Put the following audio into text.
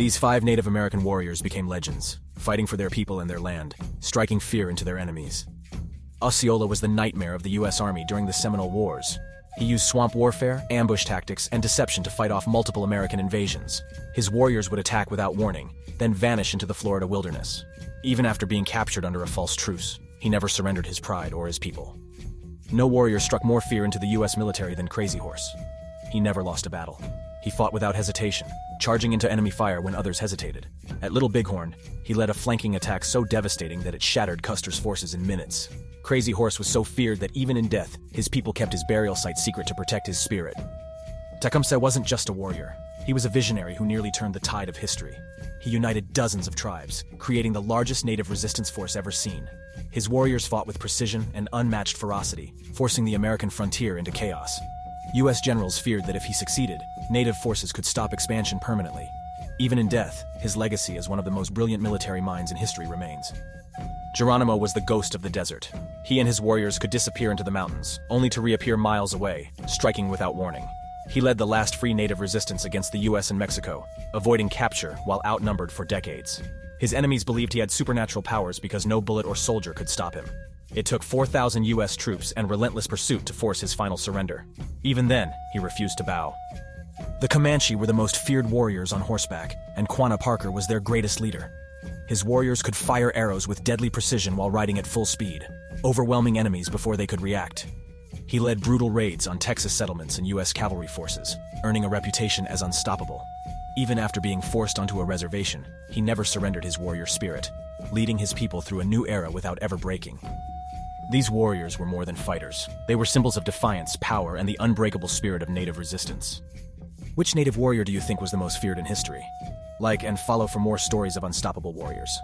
These 5 Native American warriors became legends, fighting for their people and their land, striking fear into their enemies. Osceola was the nightmare of the U.S. Army during the Seminole Wars. He used swamp warfare, ambush tactics, and deception to fight off multiple American invasions. His warriors would attack without warning, then vanish into the Florida wilderness. Even after being captured under a false truce, he never surrendered his pride or his people. No warrior struck more fear into the U.S. military than Crazy Horse. He never lost a battle. He fought without hesitation, charging into enemy fire when others hesitated. At Little Bighorn, he led a flanking attack so devastating that it shattered Custer's forces in minutes. Crazy Horse was so feared that even in death, his people kept his burial site secret to protect his spirit. Tecumseh wasn't just a warrior. He was a visionary who nearly turned the tide of history. He united dozens of tribes, creating the largest native resistance force ever seen. His warriors fought with precision and unmatched ferocity, forcing the American frontier into chaos. U.S. generals feared that if he succeeded, native forces could stop expansion permanently. Even in death, his legacy as one of the most brilliant military minds in history remains. Geronimo was the ghost of the desert. He and his warriors could disappear into the mountains, only to reappear miles away, striking without warning. He led the last free native resistance against the U.S. and Mexico, avoiding capture while outnumbered for decades. His enemies believed he had supernatural powers because no bullet or soldier could stop him. It took 4,000 U.S. troops and relentless pursuit to force his final surrender. Even then, he refused to bow. The Comanche were the most feared warriors on horseback, and Quanah Parker was their greatest leader. His warriors could fire arrows with deadly precision while riding at full speed, overwhelming enemies before they could react. He led brutal raids on Texas settlements and U.S. cavalry forces, earning a reputation as unstoppable. Even after being forced onto a reservation, he never surrendered his warrior spirit, leading his people through a new era without ever breaking. These warriors were more than fighters. They were symbols of defiance, power, and the unbreakable spirit of native resistance. Which native warrior do you think was the most feared in history? Like and follow for more stories of unstoppable warriors.